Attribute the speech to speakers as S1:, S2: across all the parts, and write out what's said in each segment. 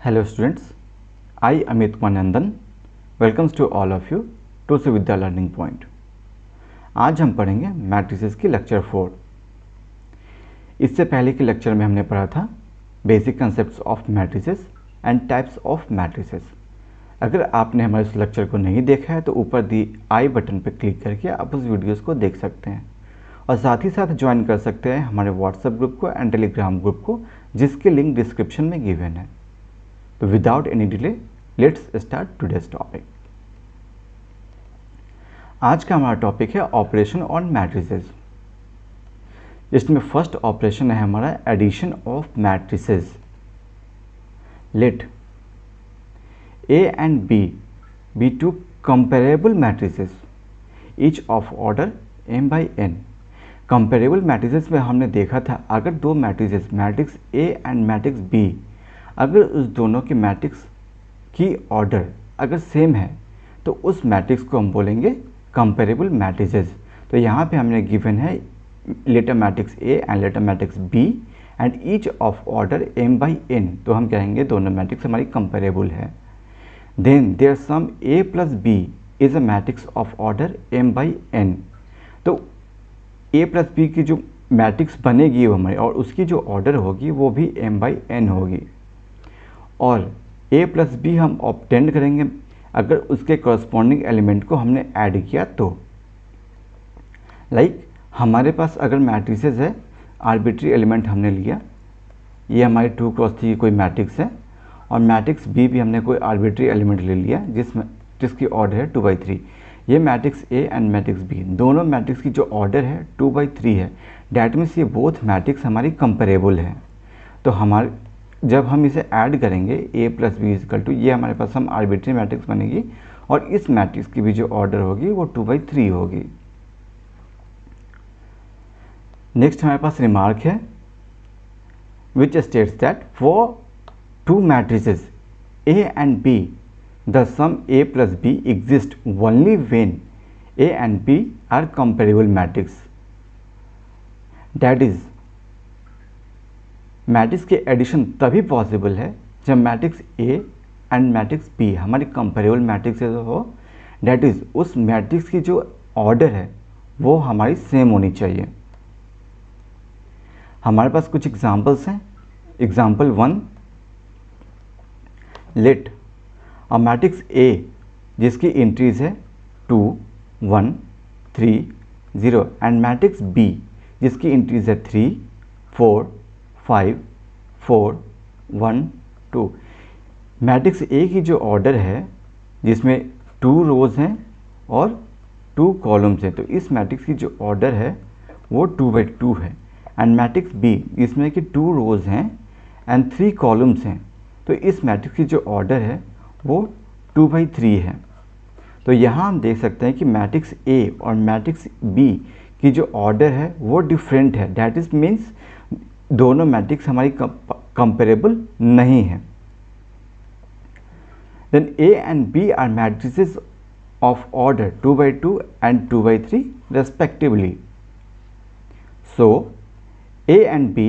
S1: Hello students, I Amit Kumar Nandan welcomes to all of you to Suvidya Learning Point। आज हम पढ़ेंगे matrices की lecture 4। इससे पहले के लेक्चर में हमने पढ़ा था basic concepts of matrices and types of matrices. अगर आपने हमारे इस लेक्चर को नहीं देखा है तो ऊपर दी आई बटन पर क्लिक करके आप उस वीडियोस को देख सकते हैं और साथ ही साथ ज्वाइन कर सकते हैं हमारे व्हाट्सएप ग्रुप को एंड टेलीग्राम ग्रुप को, जिसके लिंक डिस्क्रिप्शन में गिवन है। तो without any delay let's start today's topic. आज का हमारा टॉपिक है ऑपरेशन ऑन मैट्रिसेस। इसमें फर्स्ट ऑपरेशन है हमारा addition of matrices. Let A and B be two comparable matrices each of order m by n। Comparable matrices में हमने देखा था अगर दो matrices matrix A and matrix B, अगर उस दोनों के मैट्रिक्स की ऑर्डर अगर सेम है तो उस मैट्रिक्स को हम बोलेंगे कंपेरेबल मैट्रिसेस। तो यहाँ पे हमने गिवन है letter matrix A and letter matrix B and each of order m by n, तो हम कहेंगे दोनों मैट्रिक्स हमारी कंपेरेबल है। Then their sum A plus B is a matrix of order m by n। तो A plus B की जो matrix बनेगी वो हमारी और उसकी जो ऑर्डर होगी वो भी m by n होगी। और A प्लस बी हम ऑब्टेंड करेंगे अगर उसके कॉरस्पॉन्डिंग एलिमेंट को हमने ऐड किया तो। लाइक हमारे पास अगर मैट्रिसेस है, आर्बिट्री एलिमेंट हमने लिया, ये हमारी 2 क्रॉस 3 की कोई मैट्रिक्स है और मैट्रिक्स B भी हमने कोई आर्बिट्री एलिमेंट ले लिया जिसकी ऑर्डर है 2 by 3। ये matrix A and matrix B दोनों मैट्रिक्स की जो ऑर्डर है 2 by 3 है। डैट मीन्स ये बोथ मैट्रिक्स हमारी कंपेरेबल है। तो हमारे जब हम इसे ऐड करेंगे A plus B is equal to, ये हमारे पास हम आर्बिट्री मैट्रिक्स बनेगी और इस मैट्रिक्स की भी जो ऑर्डर होगी वो 2 by 3 होगी। नेक्स्ट हमारे पास रिमार्क है which states that for 2 matrices A and B the sum A plus B exist only when A and B are comparable matrix. That is matrix के एडिशन तभी पॉसिबल है जब matrix A and matrix B हमारी comparable matrix हो। That is उस matrix की जो order है वो हमारी सेम होनी चाहिए। हमारे पास कुछ एग्जांपल्स हैं। Example 1, let a matrix A जिसकी एंट्रीज है 2 1 3 0 एंड मैट्रिक्स B जिसकी एंट्रीज है 3 4 5 4 1 2। मैट्रिक्स A की जो ऑर्डर है जिसमें 2 रोज हैं और 2 कॉलम्स हैं, तो इस मैट्रिक्स की जो ऑर्डर है वो 2 by 2 है। एंड मैट्रिक्स B जिसमें कि 2 रोज हैं एंड 3 कॉलम्स हैं, तो इस मैट्रिक्स की जो ऑर्डर है वो 2 by 3 है। तो यहाँ हम देख सकते हैं कि मैट्रिक्स A और मैट्रिक्स B की जो ऑर्डर है वो डिफरेंट है। डैट इज मीन्स दोनों मैट्रिक्स हमारी कंपेरेबल नहीं है। Then A and B are matrices of order 2 by 2 and 2 by 3 respectively. So A and B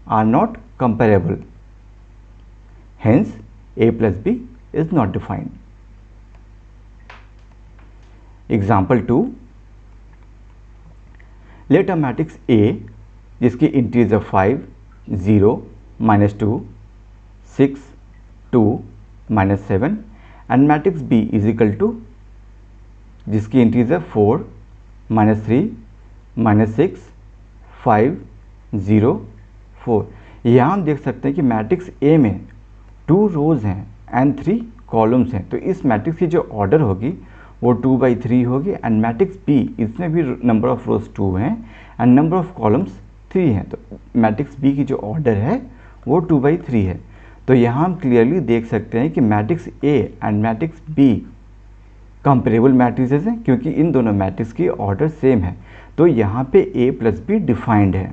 S1: are not comparable. Hence A plus B is not defined. Example 2, let a matrix A जिसकी entries है 5 0 -2 6 2 -7 and matrix B is equal to जिसकी entries है 4 -3 -6 5 0 4। यहाँ हम देख सकते हैं कि मैट्रिक्स A में 2 रोज हैं एंड 3 कॉलम्स हैं, तो इस मैट्रिक्स की जो ऑर्डर होगी वो 2 by 3 होगी। एंड मैट्रिक्स B इसमें भी नंबर ऑफ रोज 2 हैं एंड नंबर ऑफ कॉलम्स 3 हैं, तो मैट्रिक्स B की जो ऑर्डर है वो 2 by 3 है। तो यहाँ हम क्लियरली देख सकते हैं कि matrix A and matrix B comparable matrices हैं क्योंकि इन दोनों मैट्रिक्स की ऑर्डर सेम है। तो यहाँ पे A प्लस B डिफाइंड है।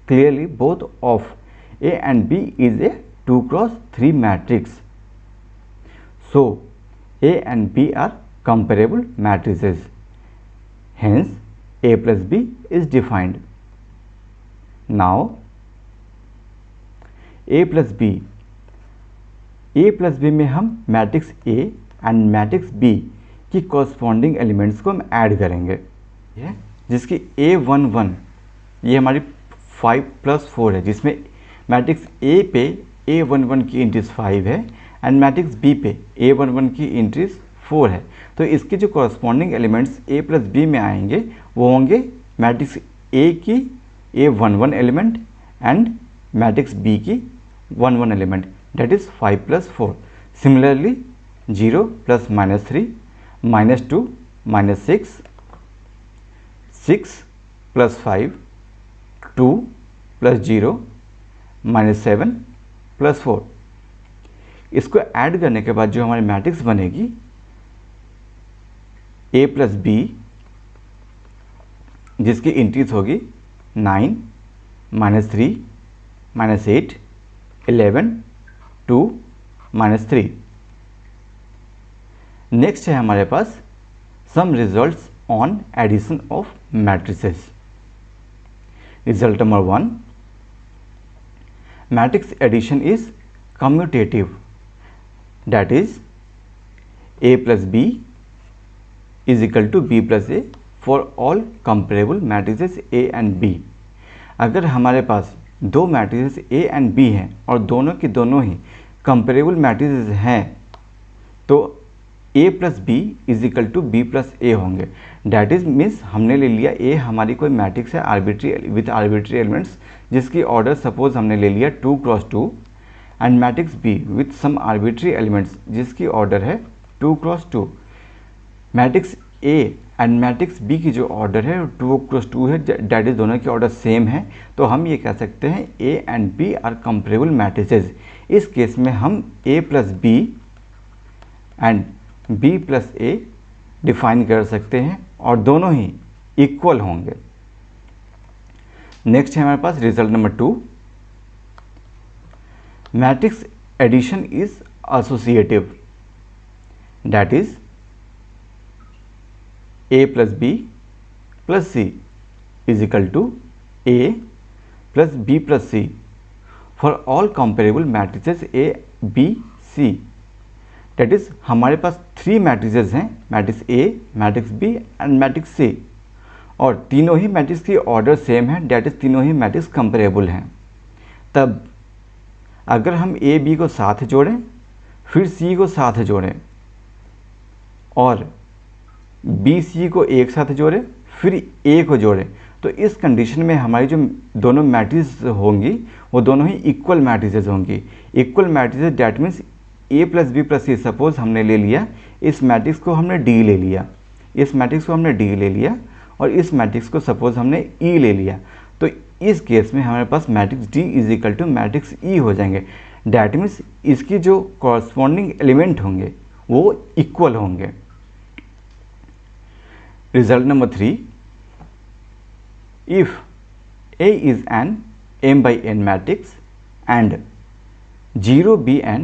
S1: Clearly both of A and B is a 2 cross 3 matrix. So A and B are comparable matrices. Hence A plus B is defined. Now A plus B A plus B में हम matrix A and matrix B की corresponding elements को हम add करेंगे, जिसकी A11 ये हमारी 5+4 है, जिसमें मैट्रिक्स ए पे A11 की इंट्रीज 5 है एंड मैट्रिक्स बी पे A11 की इंट्रीज 4 है। तो इसके जो कॉरस्पॉन्डिंग एलिमेंट्स ए प्लस बी में आएंगे वो होंगे मैट्रिक्स ए की A11 element and matrix B की 1 element, that is 5+4. Similarly 0 plus -3 -2 -6 6 plus 5 2 plus 0 -7 plus 4। इसको ऐड करने के बाद जो हमारी मैट्रिक्स बनेगी a प्लस बी, जिसकी इंट्रीज होगी 9 -3 -8 11 2 -3। नेक्स्ट है हमारे पास some results on addition of matrices. Result number 1, matrix addition is commutative, that is a plus B is equal to b plus A for all comparable matrices a and b। अगर हमारे पास दो matrices A and B हैं और दोनों की दोनों ही comparable matrices हैं तो A plus B is equal to B plus A होंगे। डैट इज मीन्स हमने ले लिया A हमारी कोई मैट्रिक्स है आर्बिट्री विथ आर्बिट्री एलिमेंट्स, जिसकी ऑर्डर सपोज हमने ले लिया 2 cross 2 and matrix B with some arbitrary elements जिसकी ऑर्डर है 2 cross 2। Matrix A and matrix B की जो ऑर्डर है 2 क्रॉस 2 है, डैट इज दोनों की ऑर्डर सेम है, तो हम ये कह सकते हैं A and B are comparable matrices. इस केस में हम A plus B and B plus A define कर सकते हैं और दोनों ही इक्वल होंगे। नेक्स्ट है हमारे पास result number 2, matrix addition is associative, that is a plus B plus C is equal to a plus B plus C for all comparable matrices a b c। That is हमारे पास 3 matrices हैं, matrix a, matrix b and matrix c, और तीनों ही matrix की order same है, that is तीनों ही मैट्रिक्स कंपेरेबल हैं। तब अगर हम a b को साथ जोड़ें फिर c को साथ जोड़ें और बी सी को एक साथ जोड़े फिर ए को जोड़े, तो इस कंडीशन में हमारी जो दोनों मैट्रिसेस होंगी वो दोनों ही इक्वल मैट्रिसेस होंगी। Equal matrices that means A plus B plus C, suppose हमने ले लिया इस मैट्रिक्स को हमने डी ले लिया, इस मैट्रिक्स को हमने डी ले लिया और इस मैट्रिक्स को सपोज हमने ई ले लिया, तो इस केस में हमारे पास matrix D is equal to matrix E हो जाएंगे। डैट मीन्स इसकी जो कॉरस्पॉन्डिंग एलिमेंट होंगे वो इक्वल होंगे। Result number 3, if A is an m by n matrix and 0 be an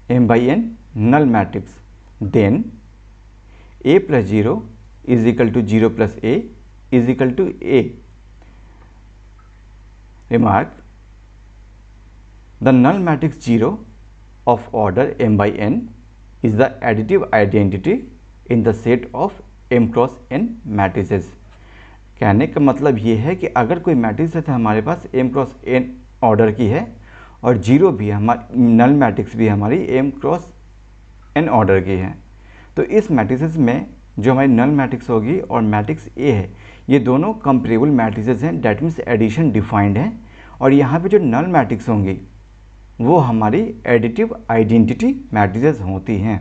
S1: m by n null matrix, then A plus 0 is equal to 0 plus A is equal to A. Remark, the null matrix 0 of order m by n is the additive identity in the set of m cross n matrices. कहने का मतलब ये है कि अगर कोई matrix है हमारे पास m क्रॉस n ऑर्डर की है और 0 भी हमारी नल मैट्रिक्स भी हमारी m क्रॉस n ऑर्डर की है, तो इस मैट्रिसेस में जो हमारी नल मैट्रिक्स होगी और मैट्रिक्स A है ये दोनों कंपेरेबल मैट्रिसेस हैं, डैट मीन्स एडिशन डिफाइंड है, और यहाँ पे जो नल मैट्रिक्स होंगी वो हमारी एडिटिव आइडेंटिटी मैट्रिसेस होती हैं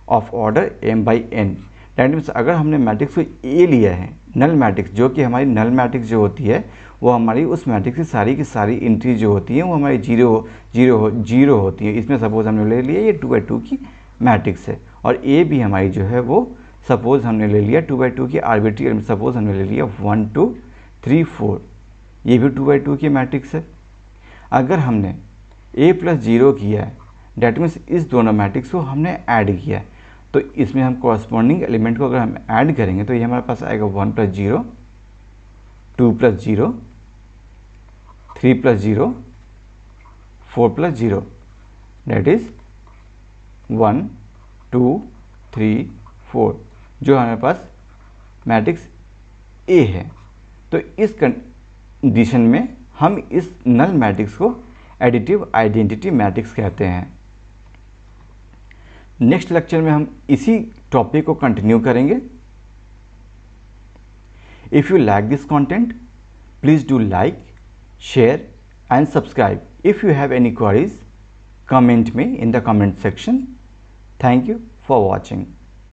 S1: of order m by n। That means अगर हमने मैट्रिक्स को ए लिया है नल मैट्रिक्स, जो कि हमारी नल मैट्रिक्स जो होती है वो हमारी उस मैट्रिक्स की सारी एंट्री जो होती है वो हमारी जीरो होती है। इसमें सपोज हमने ले लिया ये 2×2 की मैट्रिक्स है और ए भी हमारी जो है वो सपोज हमने ले लिया 2×2 की आर्बिट्री, सपोज हमने ले लिया 1 2 3 4, ये भी 2×2 की मैट्रिक्स है। अगर हमने a प्लस 0 किया है डैट मीन्स इस दोनों मैट्रिक्स को हमने ऐड किया है, तो इसमें हम कॉरस्पॉन्डिंग एलिमेंट को अगर हम ऐड करेंगे तो ये हमारे पास आएगा 1 plus 0 2 plus 0 3 plus 0 4 plus 0, that is 1 2 3 4 जो हमारे पास मैट्रिक्स ए है। तो इस कंडीशन में हम इस नल मैट्रिक्स को एडिटिव आइडेंटिटी मैट्रिक्स कहते हैं। नेक्स्ट लेक्चर में हम इसी टॉपिक को कंटिन्यू करेंगे। If you like this content, please do like, share and subscribe. If you have any queries, comment me in the comment section. Thank you for watching.